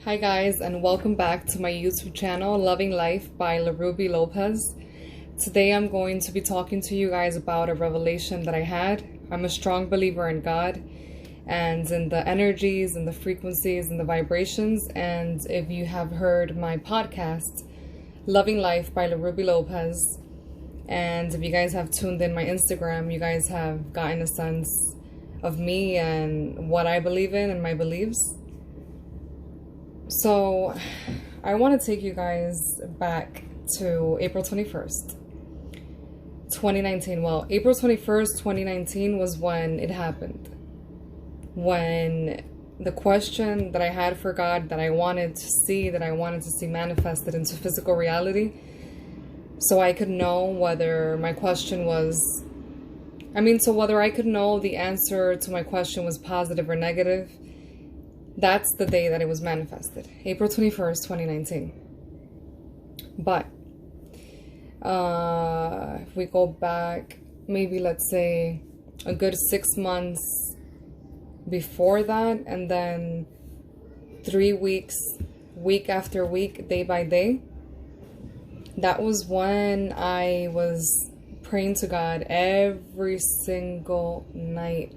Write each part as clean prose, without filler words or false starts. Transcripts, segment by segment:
Hi guys, and welcome back to my YouTube channel, Loving Life by Ruby Lopez. Today I'm going to be talking to you guys about a revelation that I had. I'm a strong believer in God and in the energies and the frequencies and the vibrations. And if you have heard my podcast, Loving Life by Ruby Lopez, and if you guys have tuned in my Instagram, you guys have gotten a sense of me and what I believe in and my beliefs. So I want to take you guys back to April 21st, 2019. Well, April 21st, 2019 was when it happened. When the question that I had for God that I wanted to see manifested into physical reality, so I could know whether my question was, whether I could know the answer to my question was positive or negative. That's the day that it was manifested, April 21st, 2019. But if we go back, maybe let's say a good 6 months before that, and then 3 weeks, week after week, day by day, that was when I was praying to God every single night.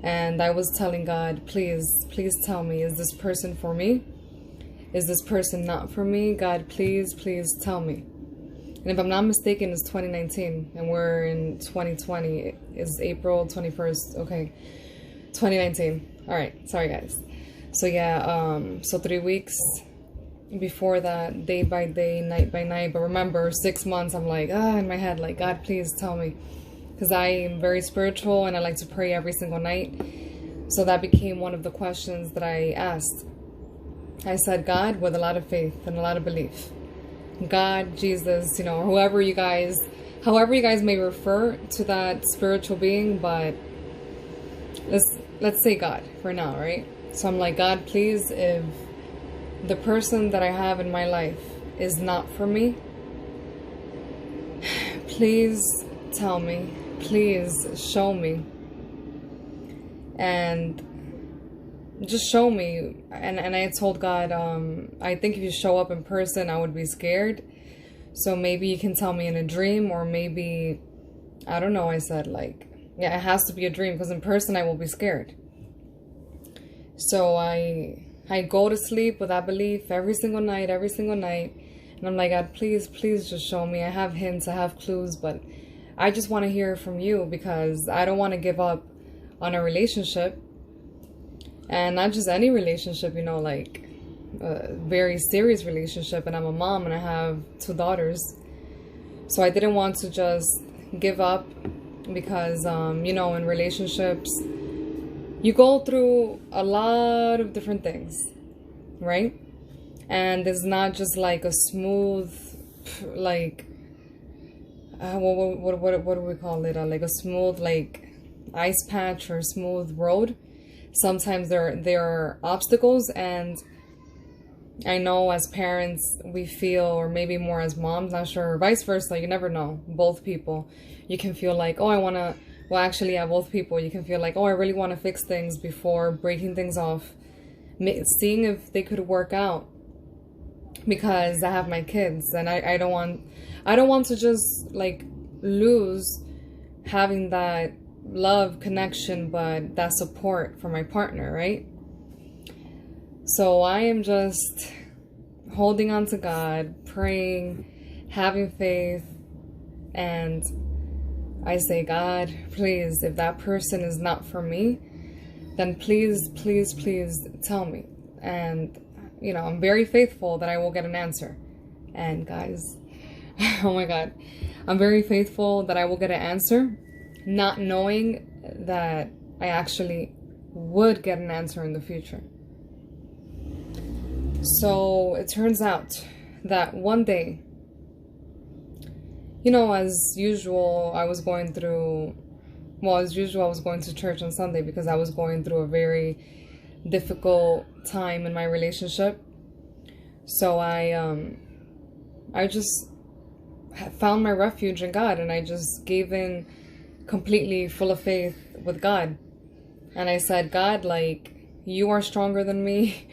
And I was telling God, please tell me, is this person for me? Is this person not for me? God, please tell me. And if I'm not mistaken, it's 2019 and we're in 2020. It's April 21st. Okay, 2019. All right, sorry guys. So yeah, so 3 weeks before that, day by day, night by night. But remember, 6 months, I'm like, in my head, like, God, please tell me. Because I am very spiritual and I like to pray every single night. So that became one of the questions that I asked. I said, God, with a lot of faith and a lot of belief. God, Jesus, however you guys may refer to that spiritual being, but let's say God for now, right? So I'm like, God, please, if the person that I have in my life is not for me, please tell me. Please show me, and just show me. And I told God, I think if you show up in person, I would be scared. So maybe you can tell me in a dream, or maybe, I don't know. I said, like, yeah, it has to be a dream, because in person I will be scared. So I go to sleep with that belief every single night. And I'm like, God, please just show me. I have hints, I have clues, but I just want to hear from you, because I don't want to give up on a relationship. And not just any relationship, like a very serious relationship. And I'm a mom and I have 2 daughters. So I didn't want to just give up, because, in relationships, you go through a lot of different things, right? And it's not just like a smooth, like, what do we call it? Like a smooth, like, ice patch or smooth road. Sometimes there are obstacles, and I know as parents we feel, or maybe more as moms, not sure, or vice versa, you never know. Both people, you can feel like, both people, you can feel like, I really want to fix things before breaking things off, seeing if they could work out, because I have my kids, and I don't want to just like lose having that love connection, but that support for my partner, right? So I am just holding on to God, praying, having faith, and I say, God, please, if that person is not for me, then please tell me. And I'm very faithful that I will get an answer. And guys, oh my God, I'm very faithful that I will get an answer, not knowing that I actually would get an answer in the future. So it turns out that one day, as usual, I was going to church on Sunday, because I was going through a very difficult time in my relationship. So I just found my refuge in God, and I just gave in completely, full of faith with God. And I said, God, like, you are stronger than me.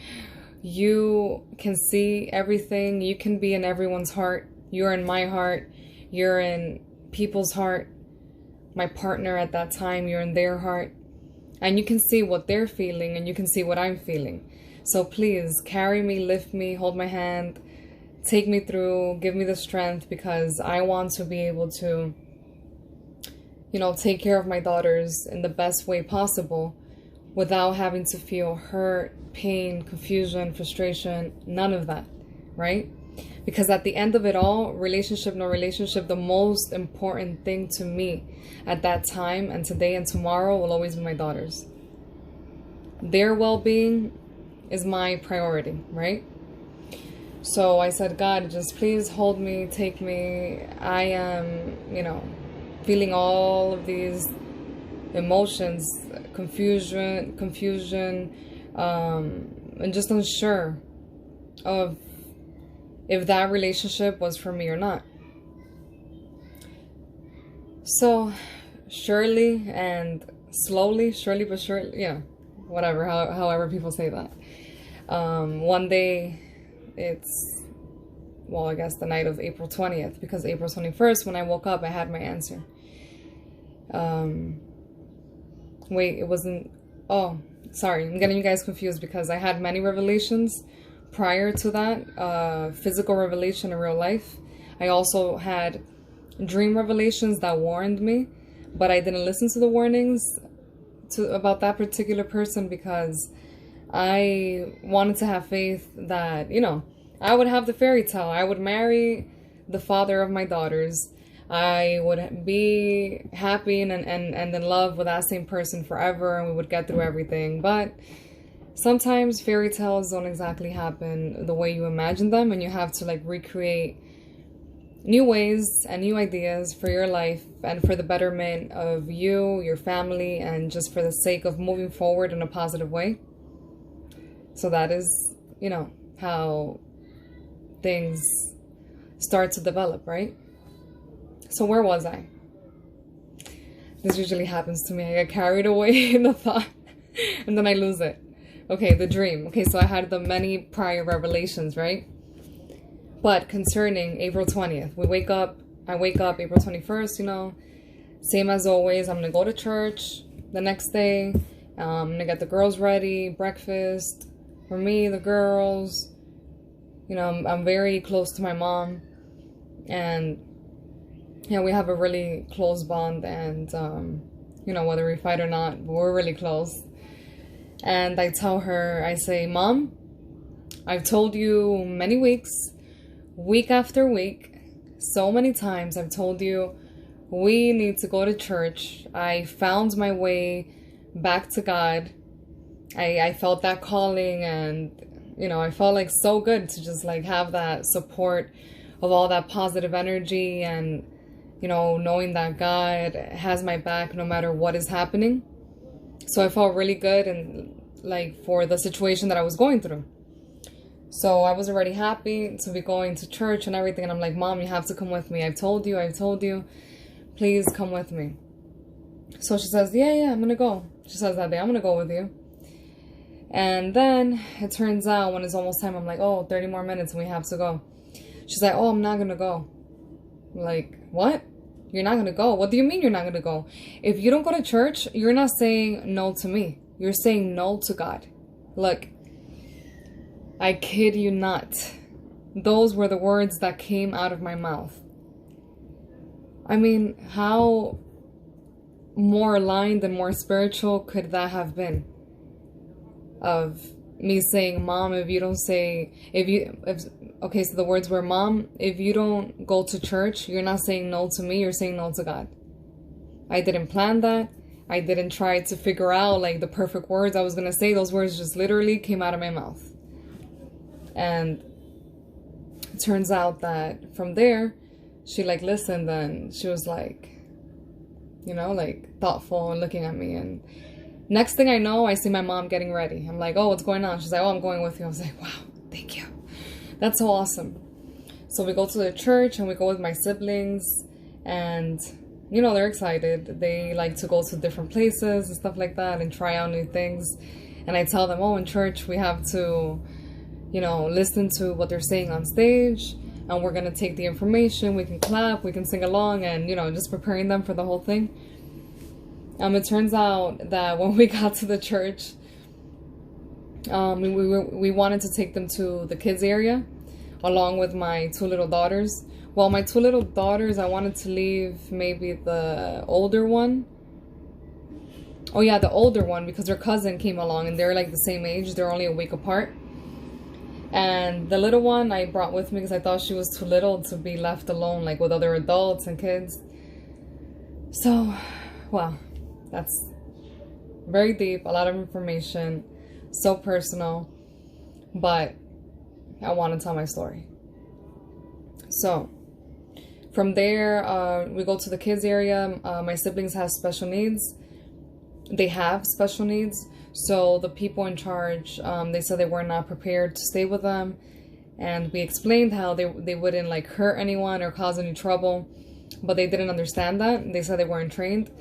You can see everything. You can be in everyone's heart. You're in my heart. You're in people's heart. My partner at that time, you're in their heart. And you can see what they're feeling and you can see what I'm feeling. So please carry me, lift me, hold my hand, take me through, give me the strength, because I want to be able to, take care of my daughters in the best way possible without having to feel hurt, pain, confusion, frustration, none of that, right? Because at the end of it all, relationship, no relationship, the most important thing to me at that time and today and tomorrow will always be my daughters. Their well-being is my priority, right? So I said, God, just please hold me, take me. I am, feeling all of these emotions, confusion, and just unsure of if that relationship was for me or not. So surely and slowly, surely but surely, whatever, however people say that. One day, I guess the night of April 20th, because April 21st, when I woke up, I had my answer. Wait, it wasn't, sorry, I'm getting you guys confused because I had many revelations prior to that, physical revelation in real life. I also had dream revelations that warned me, but I didn't listen to the warnings about that particular person because I wanted to have faith that, I would have the fairy tale. I would marry the father of my daughters. I would be happy and in love with that same person forever, and we would get through everything. But sometimes fairy tales don't exactly happen the way you imagine them, and you have to recreate new ways and new ideas for your life and for the betterment of you, your family, and just for the sake of moving forward in a positive way. So that is, how things start to develop, right? So where was I? This usually happens to me. I get carried away in the thought and then I lose it. Okay, the dream. Okay, so I had the many prior revelations, right? But concerning April 20th, I wake up April 21st, same as always. I'm going to go to church the next day. I'm going to get the girls ready, breakfast for me, the girls. I'm very close to my mom. And, we have a really close bond. And, whether we fight or not, we're really close. And I tell her, I say, Mom, I've told you many weeks, week after week, so many times I've told you we need to go to church. I found my way back to God. I felt that calling, and I felt so good to just have that support of all that positive energy, and knowing that God has my back no matter what is happening. So I felt really good and for the situation that I was going through. So I was already happy to be going to church and everything. And I'm like, Mom, you have to come with me. I've told you, please come with me. So she says, yeah, I'm going to go. She says that day, I'm going to go with you. And then it turns out when it's almost time, I'm like, 30 more minutes and we have to go. She's like, I'm not going to go. I'm like, what? You're not going to go? What do you mean you're not going to go? If you don't go to church, you're not saying no to me. You're saying no to God. Look, I kid you not. Those were the words that came out of my mouth. I mean, how more aligned and more spiritual could that have been? Of me saying, Mom, so the words were, Mom, if you don't go to church, you're not saying no to me, you're saying no to God. I didn't plan that. I didn't try to figure out the perfect words I was going to say. Those words just literally came out of my mouth. And it turns out that from there, she listened, and she was thoughtful and looking at me. And next thing I know, I see my mom getting ready. I'm like, what's going on? She's like, I'm going with you. I was like, wow, thank you. That's so awesome. So we go to the church and we go with my siblings, and they're excited. They like to go to different places and stuff like that and try out new things. And I tell them, in church we have to listen to what they're saying on stage, and we're gonna take the information, we can clap, we can sing along, and just preparing them for the whole thing. It turns out that when we got to the church, we wanted to take them to the kids area along with my 2 little daughters. Well, my 2 little daughters, I wanted to leave maybe the older one. Oh yeah, the older one, because her cousin came along and they're like the same age. They're only a week apart. And the little one I brought with me because I thought she was too little to be left alone like with other adults and kids. So, well, that's very deep, a lot of information, so personal, but I want to tell my story. So from there, we go to the kids area. My siblings have special needs. They have special needs. So the people in charge, they said they were not prepared to stay with them. And we explained how they wouldn't like hurt anyone or cause any trouble, but they didn't understand that. They said they weren't trained.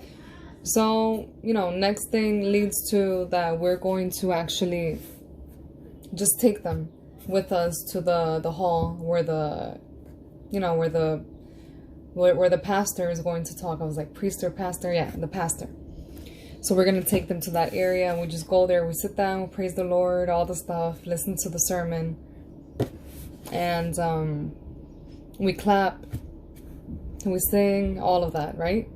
So, next thing leads to that we're going to actually just take them with us to the hall where where the pastor is going to talk. I was like, priest or pastor? Yeah, the pastor. So we're going to take them to that area, and we just go there, we sit down, we praise the Lord, all the stuff, listen to the sermon, and we clap, and we sing, all of that, right?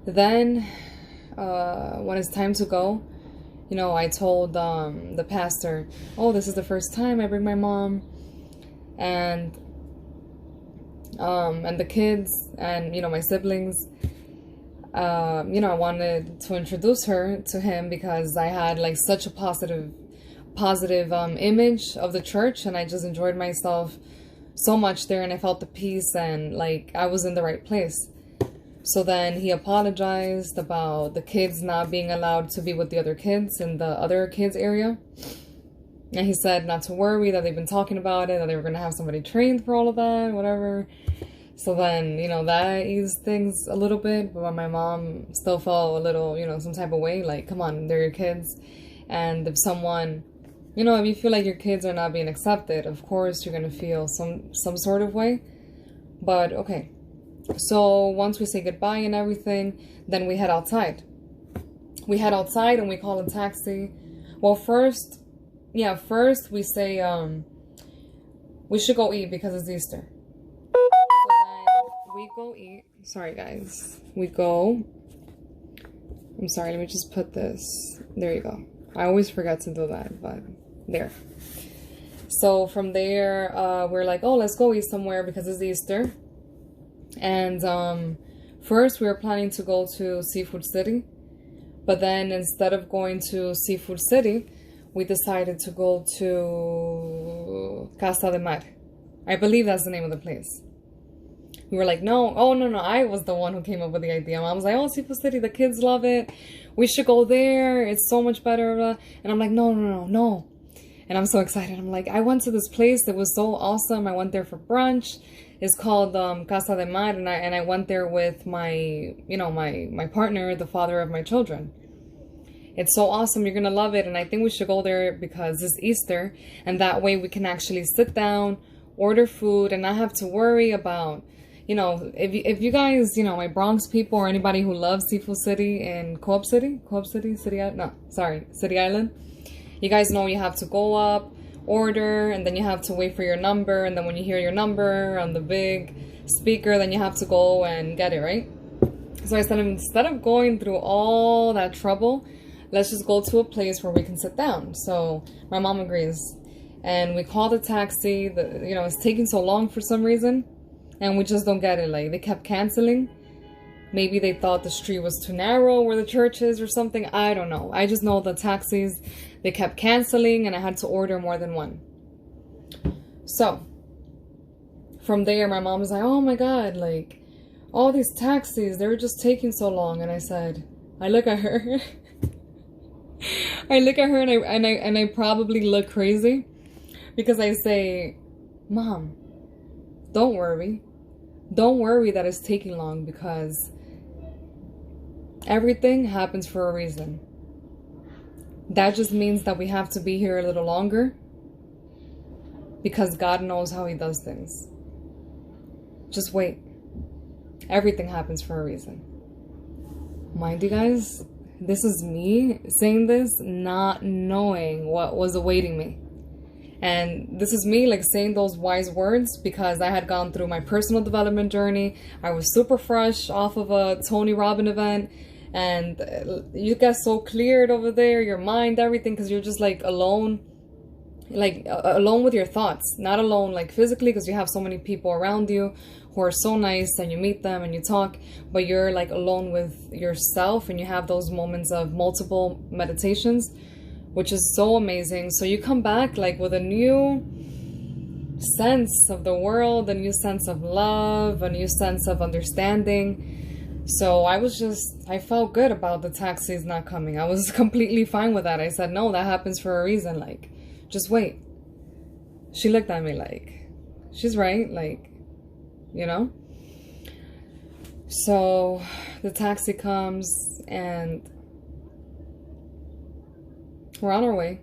Then, when it's time to go, I told the pastor, oh, this is the first time I bring my mom, and the kids, and, my siblings. I wanted to introduce her to him because I had like such a positive image of the church, and I just enjoyed myself so much there, and I felt the peace, and like I was in the right place. So then he apologized about the kids not being allowed to be with the other kids in the other kids area. And he said not to worry, that they've been talking about it, that they were going to have somebody trained for all of that, whatever. So then, that eased things a little bit, but my mom still felt a little, some type of way, like, come on, they're your kids. And if someone, if you feel like your kids are not being accepted, of course you're going to feel some sort of way. But okay. So once we say goodbye and everything, then we head outside. We head outside and we call a taxi. Well, first we say, we should go eat because it's Easter. We go eat. Sorry, guys. We go. I'm sorry. Let me just put this. There you go. I always forget to do that, but there. So from there, we're like, oh, let's go eat somewhere because it's Easter. And first we were planning to go to Seafood City, but then instead of going to Seafood City, we decided to go to Casa de Mar. I believe that's the name of the place. We were like, no, I was the one who came up with the idea. Mom was like, oh, Seafood City, the kids love it. We should go there. It's so much better. And I'm like, no. And I'm so excited. I'm like, I went to this place. It was so awesome. I went there for brunch. It's called Casa de Mar. And I went there with my, my partner, the father of my children. It's so awesome. You're going to love it. And I think we should go there because it's Easter. And that way we can actually sit down, order food, and not have to worry about... if you guys, my Bronx people or anybody who loves Seafood City and City Island, you guys know you have to go up, order, and then you have to wait for your number, and then when you hear your number on the big speaker, then you have to go and get it, right? So I said, instead of going through all that trouble, let's just go to a place where we can sit down. So my mom agrees, and we called a taxi. It's taking so long for some reason. And we just don't get it. Like, they kept canceling. Maybe they thought the street was too narrow where the church is or something. I don't know. I just know the taxis, they kept canceling, and I had to order more than one. So, from there, my mom was like, oh my God, like, all these taxis, they were just taking so long. And I said, I look at her. and I probably look crazy. Because I say, Mom, don't worry. Don't worry that it's taking long, because everything happens for a reason. That just means that we have to be here a little longer. because God knows how he does things. Just wait. Everything happens for a reason. Mind you guys, this is me saying this, not knowing what was awaiting me. And this is me like saying those wise words because I had gone through my personal development journey. I was super fresh off of a Tony Robbins event. And you get so cleared over there, your mind, everything, because you're just like alone with your thoughts. Not alone like physically, because you have so many people around you who are so nice and you meet them and you talk, but you're like alone with yourself and you have those moments of multiple meditations, which is so amazing. So you come back like with a new sense of the world, a new sense of love, a new sense of understanding. So I felt good about the taxis not coming. I was completely fine with that. I said, no, that happens for a reason. Like, just wait. She looked at me like, she's right. Like, you know? So the taxi comes and we're on our way.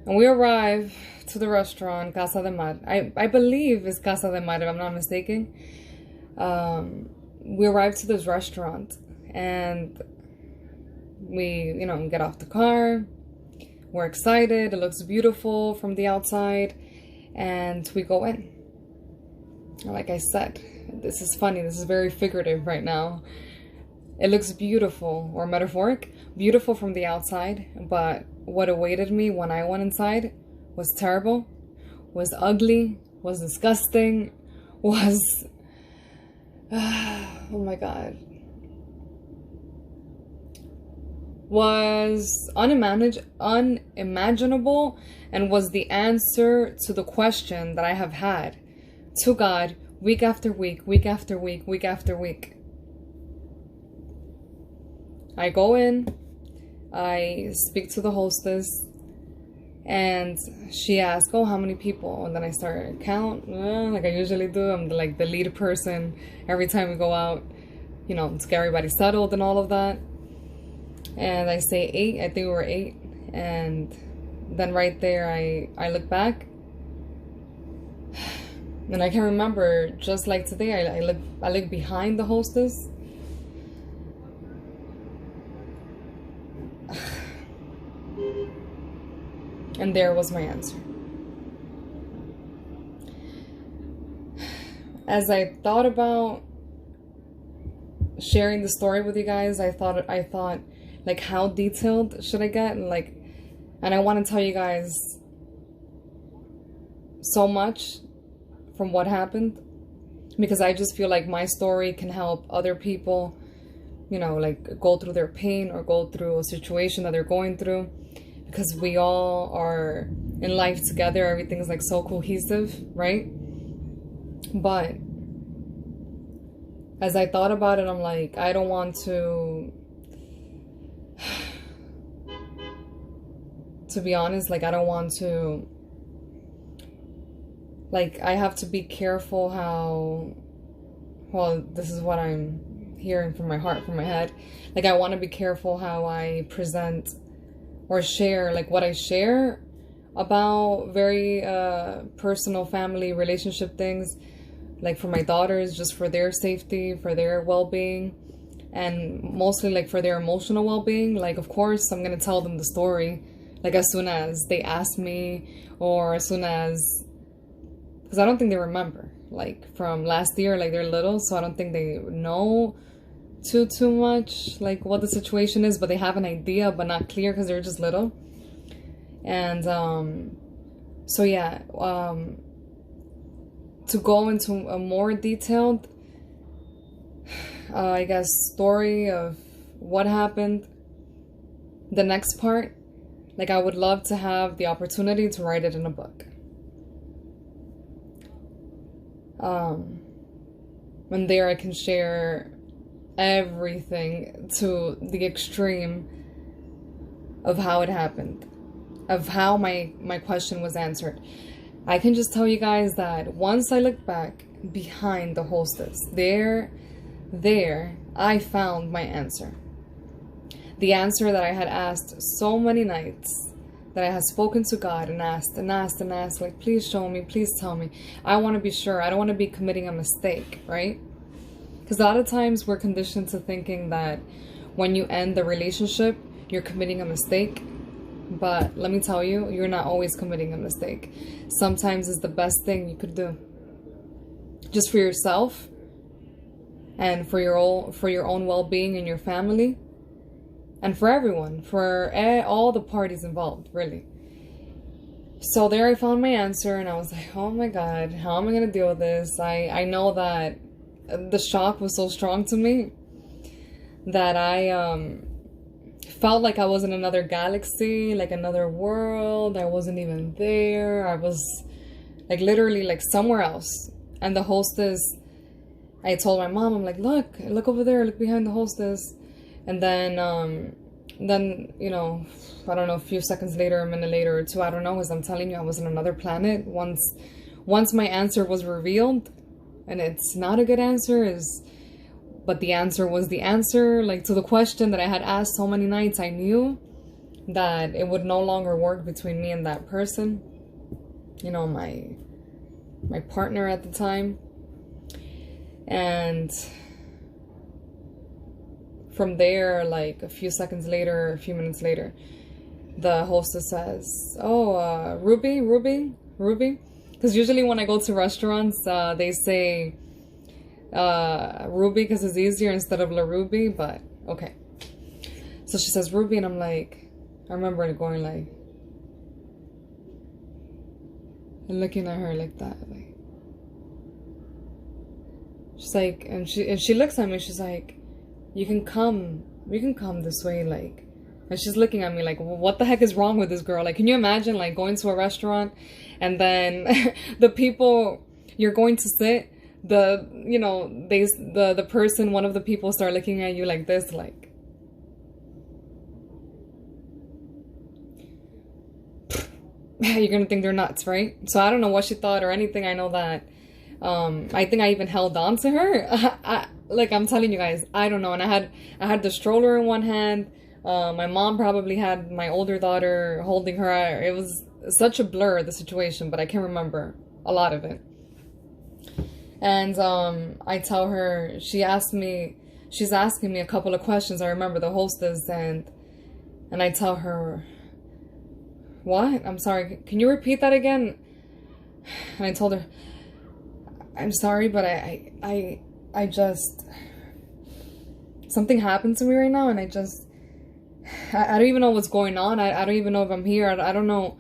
And we arrive to the restaurant, Casa de Mar. I believe it's Casa de Mar, if I'm not mistaken. We arrived to this restaurant and we, get off the car. We're excited. It looks beautiful from the outside. And we go in. Like I said, this is funny. This is very figurative right now. It looks beautiful, or metaphoric, beautiful from the outside, but what awaited me when I went inside was terrible, was ugly, was disgusting, was, oh my God, was unimaginable, and was the answer to the question that I have had to God week after week, week after week, week after week. I go in, I speak to the hostess, and she asks, oh, how many people? And then I start count, like I usually do. I'm like the lead person every time we go out, to get everybody settled and all of that. And I say 8, I think we were 8. And then right there, I look back. And I can remember, just like today, I look behind the hostess. And there was my answer. As I thought about sharing the story with you guys, I thought like, how detailed should I get? And I want to tell you guys so much from what happened, because I just feel like my story can help other people, like go through their pain or go through a situation that they're going through. Because we all are in life together, everything's like so cohesive, right? But as I thought about it, I'm like, I don't want to be honest, like I don't want to, like I have to be careful how, well, this is what I'm hearing from my heart, from my head. Like I want to be careful how I present or share, like what I share about very personal family relationship things, like for my daughters, just for their safety, for their well-being, and mostly like for their emotional well-being. Like, of course, I'm gonna tell them the story, like as soon as they ask me, or as soon as, because I don't think they remember, like from last year, like they're little, so I don't think they know too much like what the situation is, but they have an idea, but not clear because they're just little. And so yeah, to go into a more detailed I guess story of what happened, the next part, like I would love to have the opportunity to write it in a book. And there I can share everything to the extreme of how it happened, of how my question was answered. I can just tell you guys that once I looked back behind the hostess, there I found my answer. The answer that I had asked so many nights that I had spoken to God and asked and asked and asked, like, please show me, please tell me. I want to be sure. I don't want to be committing a mistake, right? Because a lot of times we're conditioned to thinking that when you end the relationship, you're committing a mistake. But let me tell you, you're not always committing a mistake. Sometimes it's the best thing you could do. Just for yourself and for your own well-being and your family. And for everyone, for all the parties involved, really. So there I found my answer, and I was like, oh my God, how am I going to deal with this? I know that the shock was so strong to me that I felt like I was in another galaxy, like another world. I wasn't even there. I was like literally like somewhere else. And the hostess, I told my mom, I'm like, look over there, look behind the hostess. And then, you know, I don't know, a few seconds later, a minute later or two, I don't know, as I'm telling you, I was on another planet. Once my answer was revealed, and it's not a good answer, but the answer was the answer, like to the question that I had asked so many nights. I knew that it would no longer work between me and that person, you know, my partner at the time. And from there, like a few seconds later, a few minutes later, the hostess says, oh, Ruby? Because usually when I go to restaurants, they say Ruby because it's easier instead of La Ruby, but okay. So she says Ruby, and I'm like, I remember going like, and looking at her like that, like, she's like, and she looks at me, she's like, you can come this way, like, and she's looking at me like, what the heck is wrong with this girl? Like, can you imagine like going to a restaurant and then the people you're going to sit, the person, one of the people start looking at you like this, like, you're gonna think they're nuts, right? So I don't know what she thought or anything. I know that I think I even held on to her. Like I'm telling you guys, I don't know. And I had the stroller in one hand. My mom probably had my older daughter holding her. It was such a blur, the situation, but I can remember a lot of it. And I tell her, she's asking me a couple of questions. I remember the hostess, and I tell her, what? I'm sorry, can you repeat that again? And I told her, I'm sorry, but I just, something happened to me right now, and I don't even know what's going on. I don't even know if I'm here. I don't know.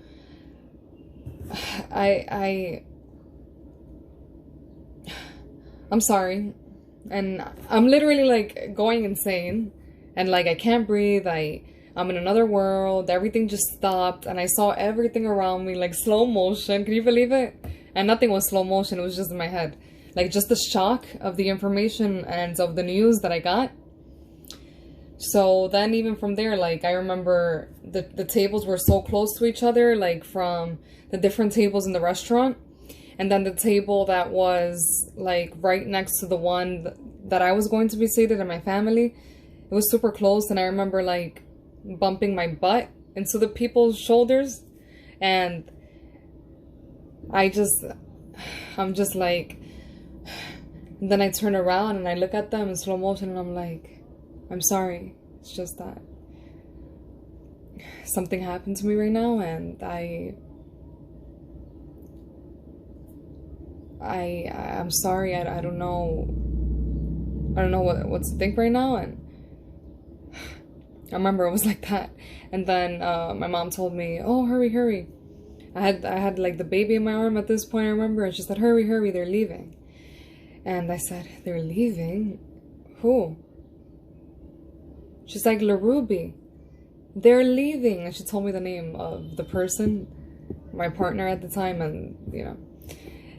I'm sorry. And I'm literally like going insane, and like I can't breathe. I'm in another world. Everything just stopped, and I saw everything around me like slow motion. Can you believe it? And nothing was slow motion. It was just in my head. Like just the shock of the information and of the news that I got. So then even from there, like I remember the tables were so close to each other, like from the different tables in the restaurant. And then the table that was like right next to the one that I was going to be seated and my family, it was super close. And I remember like bumping my butt into the people's shoulders. And I'm just like, and then I turn around and I look at them in slow motion, and I'm like, I'm sorry. It's just that something happened to me right now, and I'm sorry. I don't know what to think right now. And I remember it was like that. And then my mom told me, oh, hurry. I had like the baby in my arm at this point, I remember, and she said, hurry, they're leaving. And I said, they're leaving? Who? She's like, La Ruby. They're leaving. And she told me the name of the person, my partner at the time, and you know.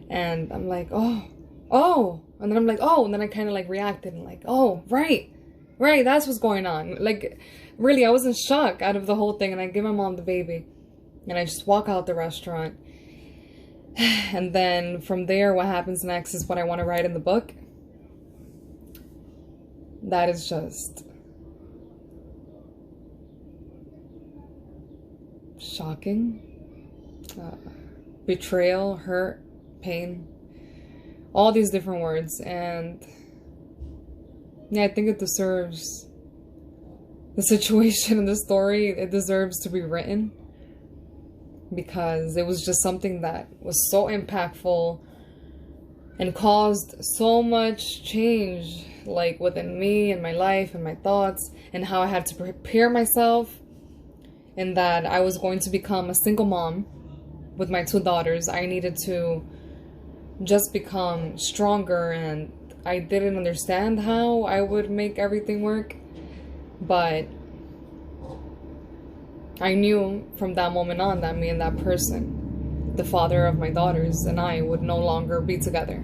And I'm like, oh. And then I'm like, oh. And then I kind of like reacted and like, oh, right, that's what's going on. Like, really, I was in shock out of the whole thing. And I give my mom the baby. And I just walk out the restaurant. And then from there, what happens next is what I want to write in the book. That is just shocking, betrayal, hurt, pain, all these different words. And yeah, I think it deserves, the situation in the story, it deserves to be written, because it was just something that was so impactful and caused so much change, like within me and my life and my thoughts, and how I had to prepare myself, and that I was going to become a single mom with my 2 daughters. I needed to just become stronger, and I didn't understand how I would make everything work, but I knew from that moment on that me and that person, the father of my daughters, and I would no longer be together.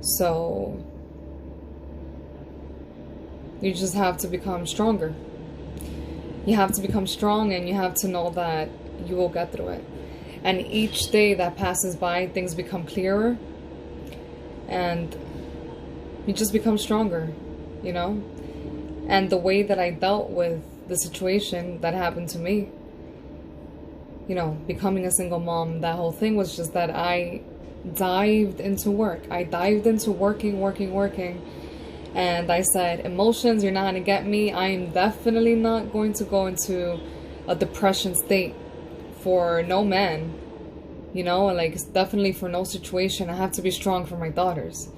So you just have to become stronger. You have to become strong, and you have to know that you will get through it. And each day that passes by, things become clearer, and you just become stronger, you know? And the way that I dealt with the situation that happened to me, you know, becoming a single mom, that whole thing was just that I dived into work. I dived into working. And I said, emotions, you're not going to get me. I am definitely not going to go into a depression state for no man, you know, like it's definitely for no situation. I have to be strong for my daughters.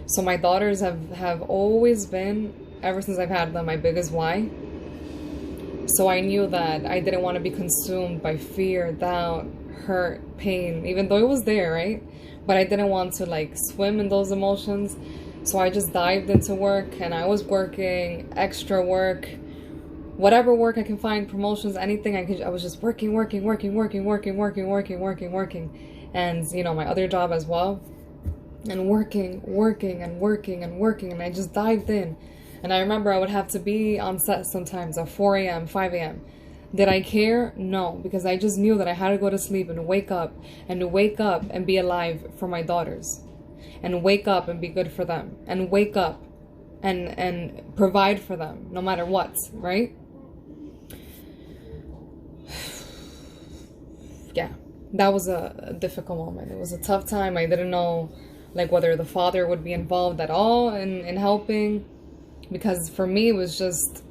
So my daughters have always been, ever since I've had them, my biggest why. So I knew that I didn't want to be consumed by fear, doubt, hurt, pain, even though it was there, right? But I didn't want to like swim in those emotions. So I just dived into work, and I was working, extra work, whatever work I can find, promotions, anything I could. I was just working. And, you know, my other job as well. And working. And I just dived in. And I remember I would have to be on set sometimes at 4 a.m., 5 a.m. Did I care? No, because I just knew that I had to go to sleep and wake up and be alive for my daughters, and wake up and be good for them, and wake up and provide for them no matter what, right? Yeah, that was a difficult moment. It was a tough time. I didn't know like whether the father would be involved at all in helping. Because for me, it was just,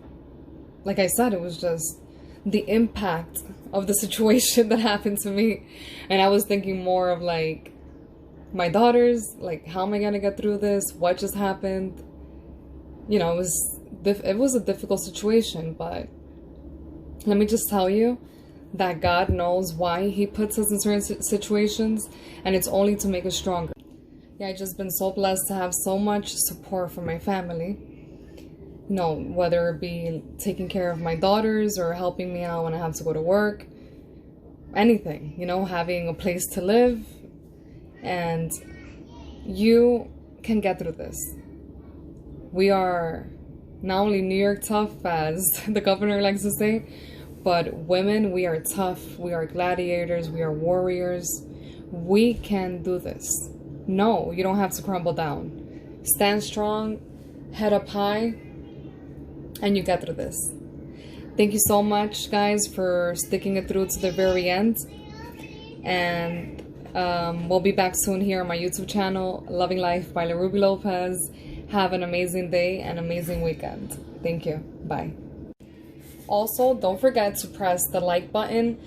like I said, it was just the impact of the situation that happened to me. And I was thinking more of like my daughters, like, how am I going to get through this? What just happened? You know, it was a difficult situation, but let me just tell you that God knows why he puts us in certain situations, and it's only to make us stronger. Yeah, I've just been so blessed to have so much support from my family. You know, whether it be taking care of my daughters or helping me out when I have to go to work, anything, you know, having a place to live. And you can get through this. We are not only New York tough, as the governor likes to say, but women, we are tough, we are gladiators, we are warriors. We can do this. No, you don't have to crumble down. Stand strong, head up high, and you get through this. Thank you so much, guys, for sticking it through to the very end. And we'll be back soon here on my YouTube channel, Loving Life by Ruby Lopez. Have an amazing day and amazing weekend. Thank you. Bye. Also, don't forget to press the like button,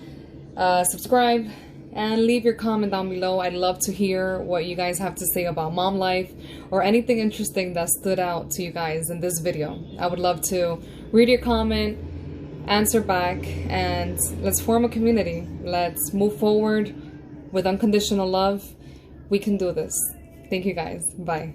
subscribe, and leave your comment down below. I'd love to hear what you guys have to say about mom life or anything interesting that stood out to you guys in this video. I would love to read your comment, answer back, and let's form a community. Let's move forward with unconditional love. We can do this. Thank you guys. Bye.